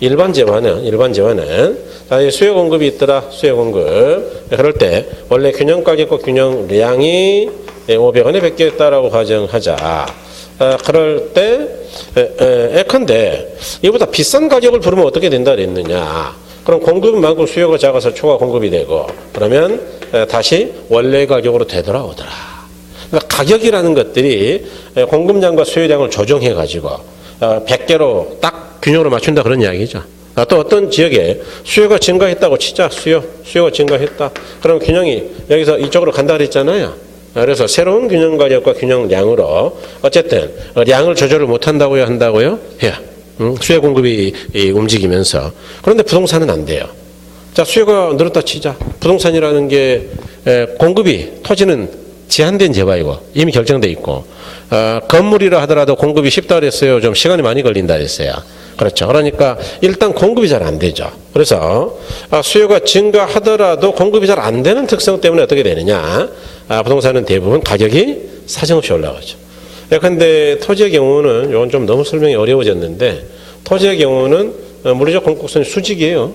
일반 재화는 수요 공급이 있더라. 수요 공급. 그럴 때 원래 균형 가격과 균형량이 500원에 100개였다라고 가정하자. 그럴 때 예컨대 이보다 비싼 가격을 부르면 어떻게 된다 그랬느냐? 그럼 공급은 많고 수요가 작아서 초과 공급이 되고 그러면 다시 원래 가격으로 되돌아오더라. 그러니까 가격이라는 것들이 공급량과 수요량을 조정해 가지고 100개로 딱 균형으로 맞춘다 그런 이야기죠. 또 어떤 지역에 수요가 증가했다고 치자. 수요가 증가했다. 그럼 균형이 여기서 이쪽으로 간다 그랬잖아요. 그래서 새로운 균형 가격과 균형량으로 어쨌든 량을 조절을 못한다고요? 한다고요? 해요. 수요 공급이 움직이면서. 그런데 부동산은 안 돼요. 자, 수요가 늘었다 치자. 부동산이라는 게 공급이 토지는 제한된 재화이고 이미 결정돼 있고 건물이라 하더라도 공급이 쉽다 그랬어요. 좀 시간이 많이 걸린다 그랬어요. 그렇죠. 그러니까 일단 공급이 잘 안 되죠. 그래서 수요가 증가하더라도 공급이 잘 안 되는 특성 때문에 어떻게 되느냐? 부동산은 대부분 가격이 사정없이 올라가죠. 그런데 토지의 경우는 이건 좀 너무 설명이 어려워졌는데 토지의 경우는 물리적 공급선이 수직이에요.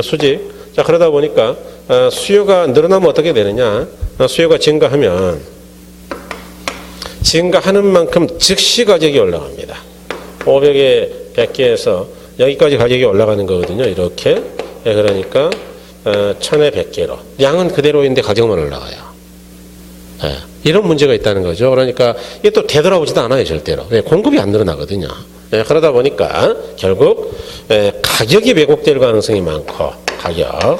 수직. 자, 그러다 보니까 수요가 늘어나면 어떻게 되느냐? 수요가 증가하면 증가하는 만큼 즉시 가격이 올라갑니다. 500에 100개에서 여기까지 가격이 올라가는 거거든요. 이렇게. 그러니까 1000에 100개로. 양은 그대로인데 가격만 올라가요. 이런 문제가 있다는 거죠. 그러니까 이게 또 되돌아오지도 않아요. 절대로. 공급이 안 늘어나거든요. 그러다 보니까 결국 가격이 왜곡될 가능성이 많고 가격.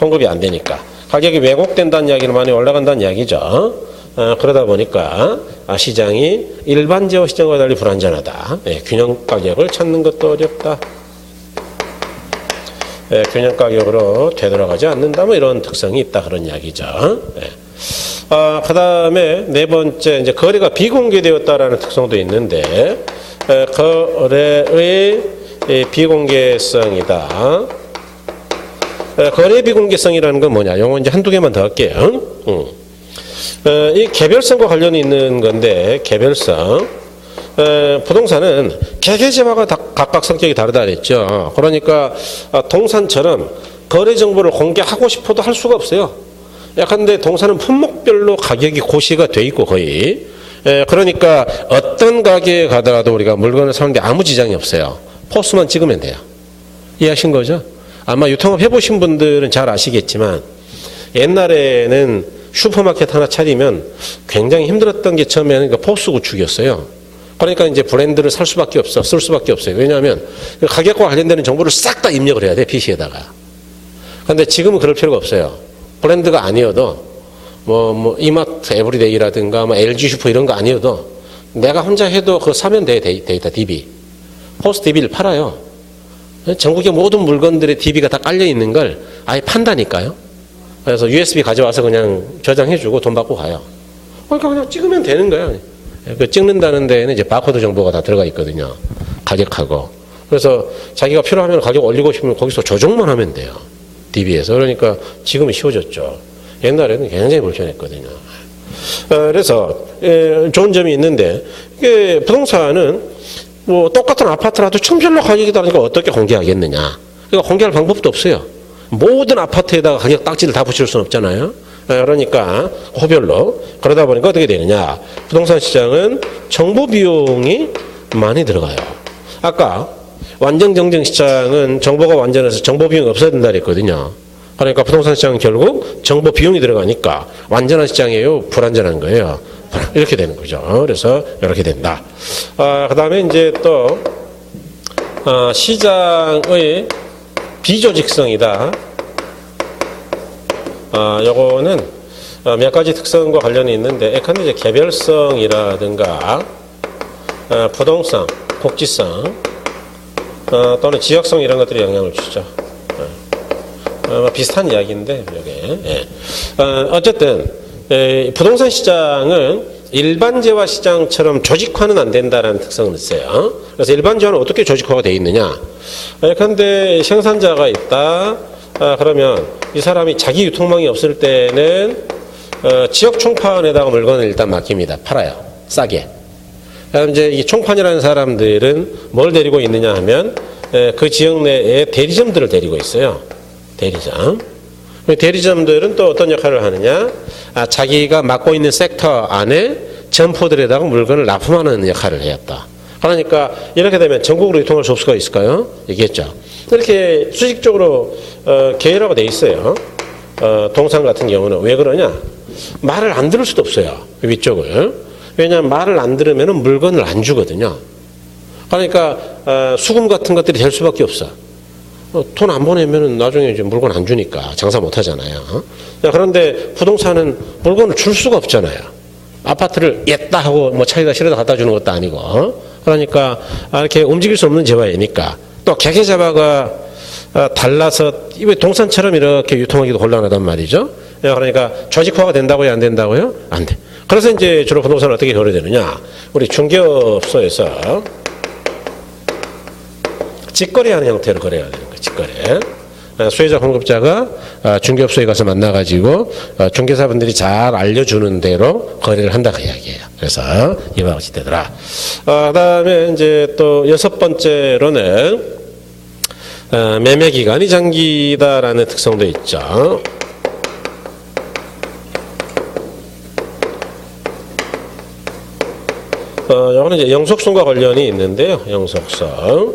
공급이 안 되니까. 가격이 왜곡된다는 이야기는 많이 올라간다는 이야기죠. 그러다 보니까 시장이 일반 제어 시장과 달리 불안전하다. 균형 가격을 찾는 것도 어렵다. 균형 가격으로 되돌아가지 않는다. 뭐 이런 특성이 있다. 그런 이야기죠. 그 다음에 네 번째, 이제 거래가 비공개되었다라는 특성도 있는데, 거래의 비공개성이다. 거래 비공개성이라는 건 뭐냐? 요거 이제 한두 개만 더 할게요. 이 개별성과 관련이 있는 건데, 개별성. 부동산은 개개지마다 각각 성격이 다르다 그랬죠. 그러니까 동산처럼 거래 정보를 공개하고 싶어도 할 수가 없어요. 근데 동산은 품목별로 가격이 고시가 돼 있고 거의. 그러니까 어떤 가게에 가더라도 우리가 물건을 사는데 아무 지장이 없어요. 포스만 찍으면 돼요. 이해하신 거죠? 아마 유통업 해보신 분들은 잘 아시겠지만 옛날에는 슈퍼마켓 하나 차리면 굉장히 힘들었던 게 처음에는 그 포스 구축이었어요. 그러니까 이제 브랜드를 살 수밖에 없어, 쓸 수밖에 없어요. 왜냐하면 가격과 관련되는 정보를 싹 다 입력을 해야 돼, PC에다가. 그런데 지금은 그럴 필요가 없어요. 브랜드가 아니어도 뭐 이마트 에브리데이라든가 뭐 LG 슈퍼 이런 거 아니어도 내가 혼자 해도 그거 사면 돼, 데이터 DB. 포스 DB를 팔아요. 전국의 모든 물건들의 DB가 다 깔려 있는 걸 아예 판다니까요. 그래서 USB 가져와서 그냥 저장해주고 돈 받고 가요. 그러니까 그냥 찍으면 되는 거예요. 그 찍는다는 데에는 이제 바코드 정보가 다 들어가 있거든요. 가격하고. 그래서 자기가 필요하면 가격 올리고 싶으면 거기서 조정만 하면 돼요. DB에서. 그러니까 지금은 쉬워졌죠. 옛날에는 굉장히 불편했거든요. 그래서 좋은 점이 있는데 이게 부동산은 뭐 똑같은 아파트라도 층별로 가격이 다르니까 어떻게 공개하겠느냐. 그러니까 공개할 방법도 없어요. 모든 아파트에다가 가격 딱지를 다 붙일 수는 없잖아요. 그러니까 호별로. 그러다 보니까 어떻게 되느냐. 부동산 시장은 정보 비용이 많이 들어가요. 아까 완전 경쟁 시장은 정보가 완전해서 정보 비용이 없어야 된다 그랬거든요. 그러니까 부동산 시장은 결국 정보 비용이 들어가니까 완전한 시장이에요, 불완전한 거예요. 이렇게 되는 거죠. 그래서 이렇게 된다. 그 다음에 이제 또 시장의 비조직성이다. 요거는 몇 가지 특성과 관련이 있는데, 예컨대 이제 개별성이라든가 부동성, 복지성 또는 지역성 이런 것들이 영향을 주죠. 비슷한 이야기인데 이게 어쨌든 부동산 시장은 일반재화 시장처럼 조직화는 안 된다라는 특성을 있어요. 그래서 일반재화는 어떻게 조직화가 되어 있느냐? 예컨대 생산자가 있다. 그러면 이 사람이 자기 유통망이 없을 때는 지역 총판에다가 물건을 일단 맡깁니다. 팔아요. 싸게. 그럼 이제 이 총판이라는 사람들은 뭘 데리고 있느냐 하면 그 지역 내에 대리점들을 데리고 있어요. 대리점. 대리점들은 또 어떤 역할을 하느냐? 자기가 맡고 있는 섹터 안에 점포들에다가 물건을 납품하는 역할을 해왔다. 그러니까 이렇게 되면 전국으로 유통할 접수가 있을까요? 얘기했죠. 이렇게 수직적으로 계열화가 돼 있어요. 동산 같은 경우는 왜 그러냐? 말을 안 들을 수도 없어요. 위쪽을. 왜냐하면 말을 안 들으면 물건을 안 주거든요. 그러니까 수금 같은 것들이 될 수밖에 없어. 돈 안 보내면 나중에 이제 물건 안 주니까 장사 못 하잖아요. 그런데 부동산은 물건을 줄 수가 없잖아요. 아파트를 였다 하고 뭐 차기가 싫어서 갖다 주는 것도 아니고. 그러니까 이렇게 움직일 수 없는 재화이니까. 또 개개재화가 달라서 왜 동산처럼 이렇게 유통하기도 곤란하단 말이죠. 그러니까 조직화가 된다고요, 안 된다고요? 안 돼. 그래서 이제 주로 부동산은 어떻게 거래되느냐? 우리 중개업소에서 직거래하는 형태로 거래가 되는 거예요. 직거래. 수혜자 공급자가 중개업소에 가서 만나가지고 중개사분들이 잘 알려주는 대로 거래를 한다 그 이야기예요. 그래서 이와 같이 되더라. 그다음에 이제 또 여섯 번째로는 매매 기간이 장기다라는 특성도 있죠. 이거는 이제 영속성과 관련이 있는데요. 영속성.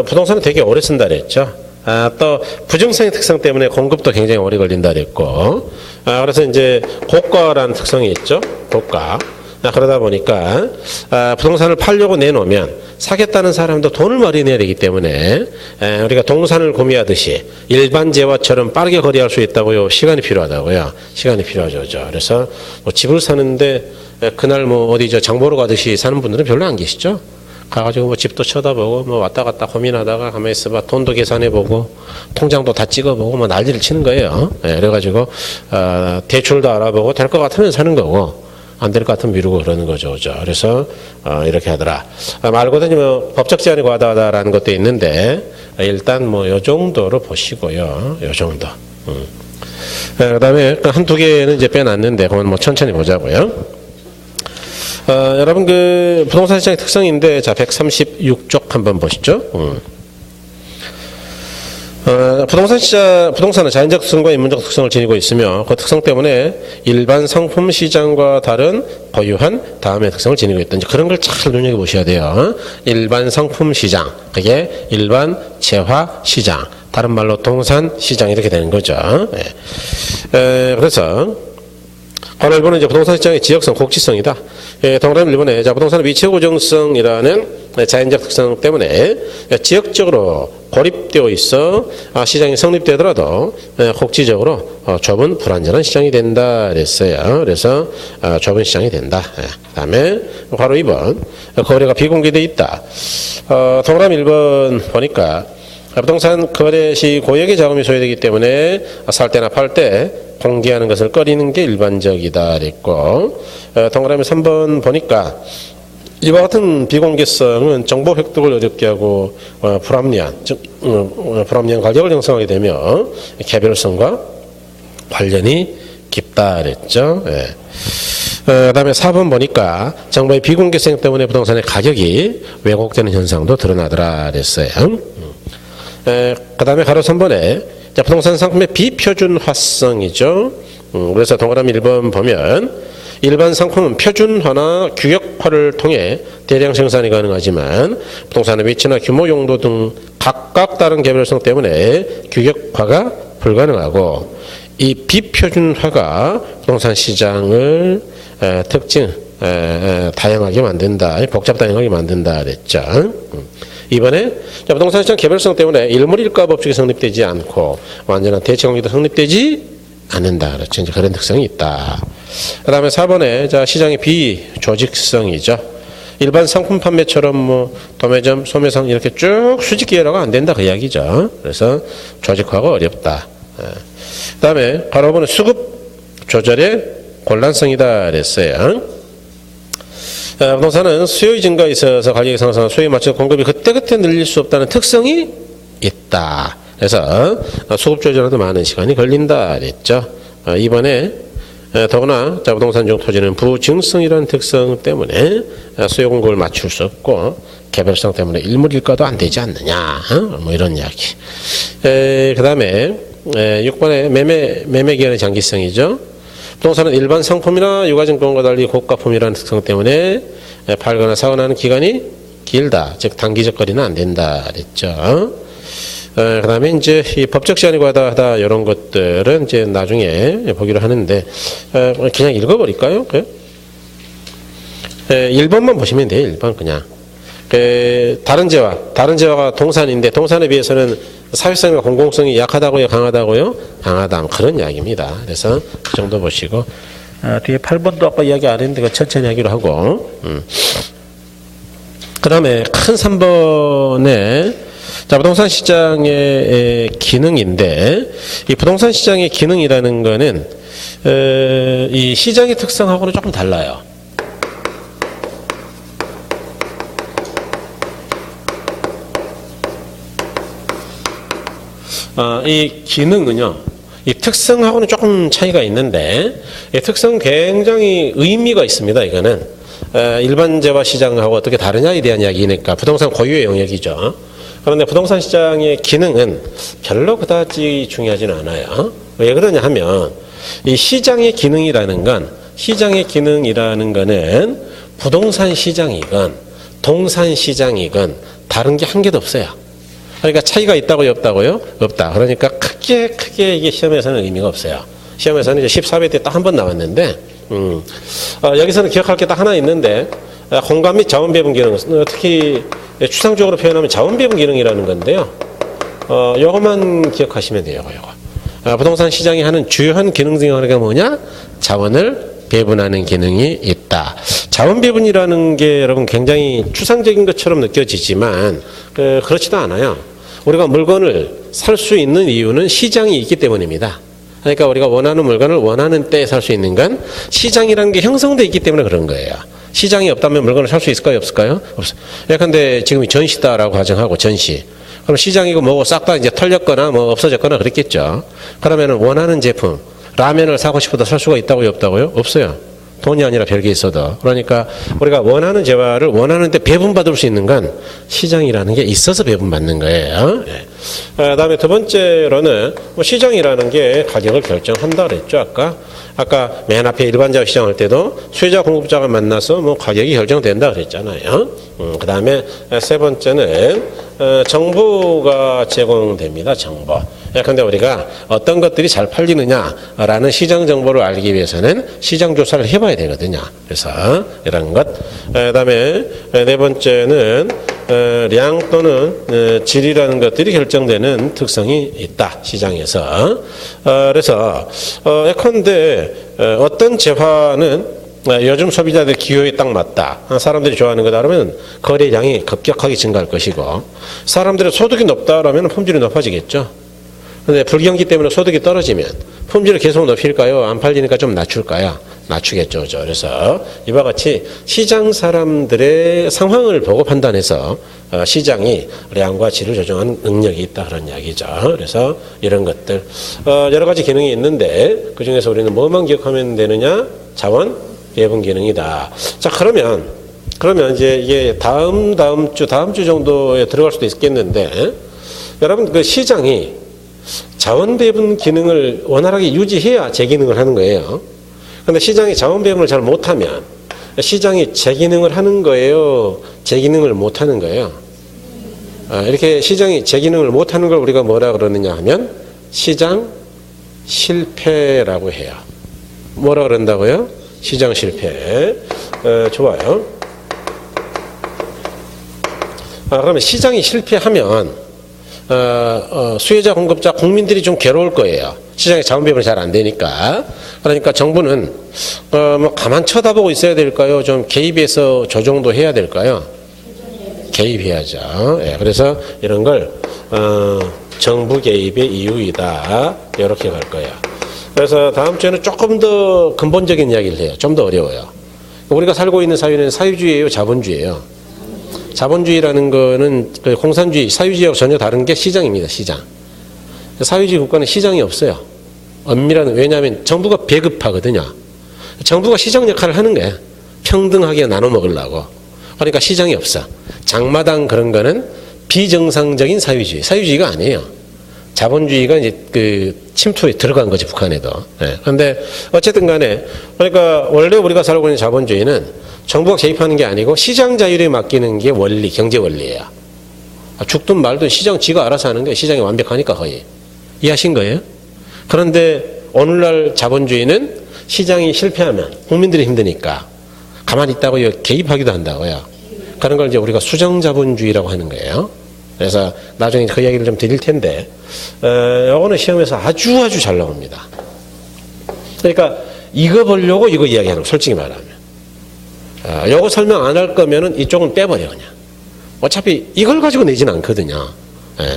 부동산은 되게 오래 쓴다 그랬죠. 또 부증성의 특성 때문에 공급도 굉장히 오래 걸린다 그랬고. 그래서 이제 고가라는 특성이 있죠. 고가. 그러다 보니까 부동산을 팔려고 내놓으면 사겠다는 사람도 돈을 마련해야 되기 때문에 우리가 동산을 구매하듯이 일반 재화처럼 빠르게 거래할 수 있다고요. 시간이 필요하다고요. 시간이 필요하죠. 그래서 뭐 집을 사는데 그날 뭐 어디 장보러 가듯이 사는 분들은 별로 안 계시죠. 가가지고 뭐 집도 쳐다보고 뭐 왔다 갔다 고민하다가 가만히 있어봐 돈도 계산해보고 통장도 다 찍어보고 뭐 난리를 치는 거예요. 그래가지고 대출도 알아보고 될 것 같으면 사는 거고 안 될 것 같으면 미루고 그러는 거죠. 그래서 이렇게 하더라. 말 그대로 뭐 법적 제한이 과다하다라는 것도 있는데 일단 뭐 요 정도로 보시고요. 요 정도. 그다음에 한두 개는 이제 빼놨는데 그건 뭐 천천히 보자고요. 여러분 그 부동산 시장의 특성인데 자 136쪽 한번 보시죠. 부동산은 자연적 특성과 인문적 특성을 지니고 있으며 그 특성 때문에 일반 상품 시장과 다른 고유한 다음의 특성을 지니고 있다. 이제 그런 걸 잘 눈여겨 보셔야 돼요. 일반 상품 시장, 그게 일반 재화 시장, 다른 말로 동산 시장 이렇게 되는 거죠. 그래서 오늘 보는 이제 부동산 시장의 지역성, 곡지성이다. 동그라미 1번에 자 부동산의 위치 고정성이라는 자연적 특성 때문에 지역적으로 고립되어 있어 시장이 성립되더라도 곡지적으로 좁은 불안전한 시장이 된다 그랬어요. 그래서 좁은 시장이 된다. 그다음에 바로 2번 거래가 비공개되어 있다. 동그라미 1번 보니까 부동산 거래 시 고액의 자금이 소요되기 때문에 살 때나 팔 때 공개하는 것을 꺼리는 게 일반적이다 그랬고 동그라미 3번 보니까 이와 같은 비공개성은 정보 획득을 어렵게 하고 불합리한 관력을 형성하게 되며 개별성과 관련이 깊다 그랬죠. 그다음에 4번 보니까 정보의 비공개성 때문에 부동산의 가격이 왜곡되는 현상도 드러나더라 그랬어요. 그다음에 가로 3번에 자, 부동산 상품의 비표준화성이죠. 그래서 동그라미 1번 보면 일반 상품은 표준화나 규격화를 통해 대량 생산이 가능하지만 부동산의 위치나 규모, 용도 등 각각 다른 개별성 때문에 규격화가 불가능하고 이 비표준화가 부동산 시장을 특징 다양하게 만든다. 복잡 다양하게 만든다 그랬죠. 이번에 부동산 시장 개별성 때문에 일물일가 법칙이 성립되지 않고 완전한 대체 관계도 성립되지 않는다. 그렇죠. 이제 그런 특성이 있다. 그 다음에 4번에 자 시장의 비조직성이죠. 일반 상품 판매처럼 뭐 도매점, 소매상 이렇게 쭉 수직 기회라가 안 된다 그 이야기죠. 그래서 조직화가 어렵다. 그 다음에 바로 보는 수급 조절의 곤란성이다 그랬어요. 부동산은 수요의 증가에 있어서 가격이 상승하고 수요에 맞춰 공급이 그때그때 늘릴 수 없다는 특성이 있다. 그래서 수급 조절에도 많은 시간이 걸린다 그랬죠. 이번에 더구나 부동산 중 토지는 부증성이라는 특성 때문에 수요 공급을 맞출 수 없고 개별성 때문에 일물일가도 안 되지 않느냐. 뭐 이런 이야기. 그 다음에 6번에 매매 기간의 장기성이죠. 부동산은 일반 상품이나 유가증권과 달리 고가품이라는 특성 때문에 팔거나 사거나 하는 기간이 길다. 즉 단기적 거래는 안 된다 그랬죠. 그 다음에 이제 이 법적 제한이 과다하다 이런 것들은 이제 나중에 보기로 하는데 그냥 읽어버릴까요? 1번만 보시면 돼요. 1번 그냥. 다른 재화가 동산인데 동산에 비해서는 사회성과 공공성이 약하다고요? 강하다고요? 강하다. 그런 이야기입니다. 그래서 그 정도 보시고 뒤에 8번도 아까 이야기 안 했는데 천천히 하기로 하고 그 다음에 큰 3번에 자 부동산 시장의 기능인데 이 부동산 시장의 기능이라는 거는 이 시장의 특성하고는 조금 달라요. 이 기능은요, 이 특성하고는 조금 차이가 있는데, 이 특성 굉장히 의미가 있습니다. 이거는 일반 재화 시장하고 어떻게 다르냐에 대한 이야기니까 부동산 고유의 영역이죠. 그런데 부동산 시장의 기능은 별로 그다지 중요하지는 않아요. 왜 그러냐 하면 이 시장의 기능이라는 거는 부동산 시장이건 동산 시장이건 다른 게 한 개도 없어요. 그러니까 차이가 있다고요, 없다고요? 없다. 그러니까 크게 이게 시험에서는 의미가 없어요. 시험에서는 이제 14회 때 딱 한 번 나왔는데 여기서는 기억할 게 딱 하나 있는데 공간 및 자원 배분 기능, 특히 추상적으로 표현하면 자원 배분 기능이라는 건데요. 요것만 기억하시면 돼요. 요거. 부동산 시장이 하는 주요한 기능 중에 하나가 뭐냐? 자원을 배분하는 기능이 있다. 자원 배분이라는 게 여러분 굉장히 추상적인 것처럼 느껴지지만 그렇지도 않아요. 우리가 물건을 살 수 있는 이유는 시장이 있기 때문입니다. 그러니까 우리가 원하는 물건을 원하는 때에 살 수 있는 건 시장이라는 게 형성되어 있기 때문에 그런 거예요. 시장이 없다면 물건을 살 수 있을까요? 없을까요? 없어요. 예컨대 지금 전시다라고 가정하고 전시. 그럼 시장이고 뭐고 싹 다 이제 털렸거나 뭐 없어졌거나 그랬겠죠. 그러면은 원하는 제품, 라면을 사고 싶어도 살 수가 있다고요? 없다고요? 없어요. 돈이 아니라 별게 있어도. 그러니까 우리가 원하는 재화를 원하는 때 배분받을 수 있는 건 시장이라는 게 있어서 배분받는 거예요. 네. 그다음에 두 번째로는 뭐 시장이라는 게 가격을 결정한다 그랬죠. 아까 맨 앞에 일반자 시장 할 때도 수요자 공급자가 만나서 뭐 가격이 결정된다 그랬잖아요. 그다음에 세 번째는 정보가 제공됩니다. 정보. 근데 우리가 어떤 것들이 잘 팔리느냐라는 시장 정보를 알기 위해서는 시장 조사를 해봐야 되거든요. 그래서 이런 것. 그다음에 네 번째는 량 또는 질이라는 것들이 결정되는 특성이 있다. 시장에서. 그래서 예컨대 어떤 재화는 요즘 소비자들 기호에 딱 맞다. 사람들이 좋아하는 거다 그러면 거래량이 급격하게 증가할 것이고 사람들의 소득이 높다 그러면 품질이 높아지겠죠. 근데 불경기 때문에 소득이 떨어지면 품질을 계속 높일까요? 안 팔리니까 좀 낮출까요? 낮추겠죠. 그래서 이와 같이 시장 사람들의 상황을 보고 판단해서 시장이 량과 질을 조정하는 능력이 있다 그런 이야기죠. 그래서 이런 것들 여러 가지 기능이 있는데 그 중에서 우리는 뭐만 기억하면 되느냐? 자원 배분 기능이다. 자 그러면 이제 이게 다음 주 정도에 들어갈 수도 있겠는데 여러분 그 시장이 자원 배분 기능을 원활하게 유지해야 제 기능을 하는 거예요. 그런데 시장이 자원 배분을 잘 못하면 시장이 제 기능을 하는 거예요, 제 기능을 못하는 거예요. 이렇게 시장이 제 기능을 못하는 걸 우리가 뭐라 그러느냐 하면 시장 실패라고 해요. 뭐라 그런다고요? 시장 실패. 좋아요. 그러면 시장이 실패하면 수요자, 공급자, 국민들이 좀 괴로울 거예요. 시장에 자원 배분이 잘 안 되니까. 그러니까 정부는 뭐 가만 쳐다보고 있어야 될까요? 좀 개입해서 조정도 해야 될까요? 개입해야죠. 예, 그래서 이런 걸 정부 개입의 이유이다. 이렇게 갈 거예요. 그래서 다음 주에는 조금 더 근본적인 이야기를 해요. 좀 더 어려워요. 우리가 살고 있는 사회는 사회주의예요, 자본주의예요? 자본주의라는 거는 공산주의, 사회주의하고 전혀 다른 게 시장입니다. 시장. 사회주의 국가는 시장이 없어요. 엄밀한, 왜냐하면 정부가 배급하거든요. 정부가 시장 역할을 하는 거예요. 평등하게 나눠 먹으려고. 그러니까 시장이 없어. 장마당 그런 거는 비정상적인 사회주의. 사회주의가 아니에요. 자본주의가 이제 그 침투에 들어간 거지, 북한에도. 네. 그런데 어쨌든 간에, 그러니까 원래 우리가 살고 있는 자본주의는 정부가 개입하는 게 아니고 시장 자율에 맡기는 게 원리, 경제 원리예요. 죽든 말든 시장 지가 알아서 하는 거예요. 시장이 완벽하니까 거의. 이해하신 거예요? 그런데 오늘날 자본주의는 시장이 실패하면 국민들이 힘드니까 가만히 있다고 개입하기도 한다고요. 그런 걸 이제 우리가 수정자본주의라고 하는 거예요. 그래서 나중에 그 이야기를 좀 드릴 텐데, 요거는 시험에서 아주 잘 나옵니다. 그러니까 이거 보려고 이거 이야기하는 거, 솔직히 말하면. 요거 설명 안 할 거면은 이쪽은 빼버려, 그냥. 어차피 이걸 가지고 내지는 않거든요.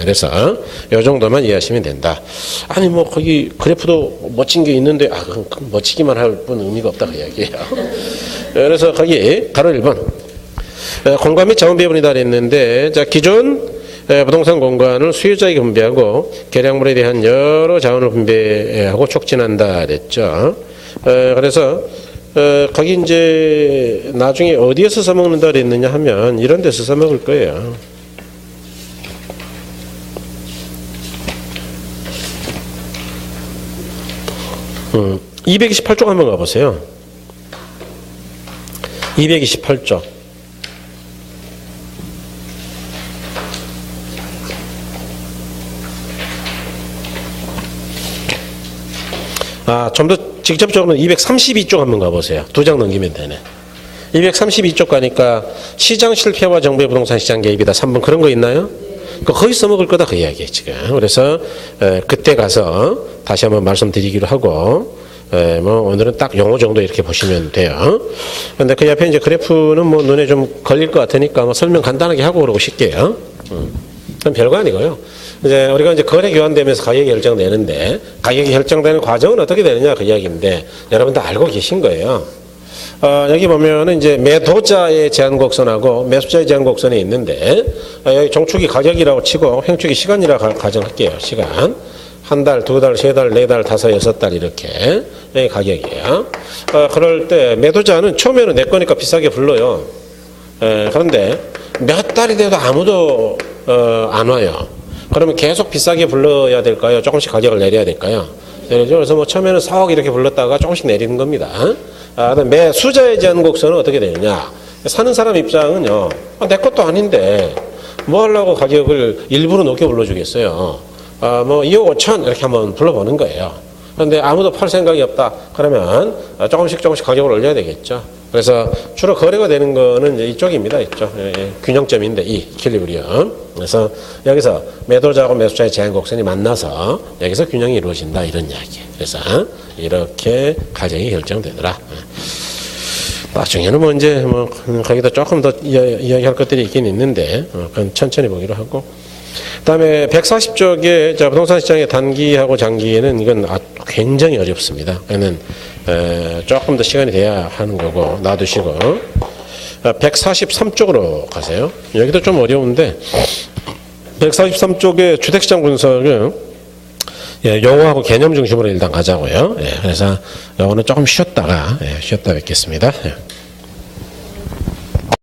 그래서 요 정도만 이해하시면 된다. 아니, 뭐, 거기 그래프도 멋진 게 있는데, 그럼 멋지기만 할 뿐 의미가 없다, 그 이야기예요. 그래서 거기, 가로 1번. 공간 및 자원 배분이다 그랬는데, 자, 기존 부동산 공간을 수요자에게 분배하고 계량물에 대한 여러 자원을 분배하고 촉진한다 그랬죠. 그래서 거기 이제 나중에 어디에서 써먹는다 그랬느냐 하면 이런 데서 써먹을 거예요. 음, 228쪽 한번 가보세요. 228쪽. 좀 더 직접적으로는 232쪽 한번 가보세요. 2장 넘기면 되네. 232쪽 가니까 시장 실패와 정부의 부동산 시장 개입이다. 3번 그런 거 있나요? 거의 써먹을 거다 그 이야기예요 지금. 그래서 그때 가서 다시 한번 말씀드리기로 하고 뭐 오늘은 딱 용어 정도 이렇게 보시면 돼요. 근데 그 옆에 이제 그래프는 뭐 눈에 좀 걸릴 것 같으니까 뭐 설명 간단하게 하고 그러고 쉽게요. 그건 별거 아니고요. 이제 우리가 이제 거래 교환되면서 가격이 결정되는데 가격이 결정되는 과정은 어떻게 되느냐 그 이야기인데 여러분도 알고 계신 거예요. 여기 보면은 이제 매도자의 제한곡선하고 매수자의 제한곡선이 있는데 여기 종축이 가격이라고 치고 횡축이 시간이라고 가정할게요. 시간. 한 달, 두 달, 세 달, 네 달, 다섯, 여섯 달 이렇게 여기 가격이에요. 그럴 때 매도자는 처음에는 내 거니까 비싸게 불러요. 그런데 몇 달이 돼도 아무도 안 와요. 그러면 계속 비싸게 불러야 될까요? 조금씩 가격을 내려야 될까요? 그래서 뭐 처음에는 4억 이렇게 불렀다가 조금씩 내리는 겁니다. 매수자에 대한 곡선은 어떻게 되느냐? 사는 사람 입장은요, 내 것도 아닌데 뭐 하려고 가격을 일부러 높게 불러주겠어요? 뭐 2억 5천 이렇게 한번 불러보는 거예요. 그런데 아무도 팔 생각이 없다. 그러면 조금씩 가격을 올려야 되겠죠. 그래서 주로 거래가 되는 거는 이제 이쪽입니다. 이쪽 균형점인데 이퀄리브리엄. 그래서 여기서 매도자하고 매수자의 제한곡선이 만나서 여기서 균형이 이루어진다 이런 이야기예요. 그래서 이렇게 가격이 결정되더라. 나중에는 뭐 이제 뭐 거기다 조금 더 이야기할 것들이 있긴 있는데 그건 천천히 보기로 하고. 그다음에 140쪽에 부동산 시장의 단기하고 장기에는 이건 굉장히 어렵습니다. 그는 조금 더 시간이 돼야 하는 거고 놔두시고 143쪽으로 가세요. 여기도 좀 어려운데 143쪽에 주택시장 분석은 용어하고 개념 중심으로 일단 가자고요. 그래서 요거는 조금 쉬었다가 뵙겠습니다.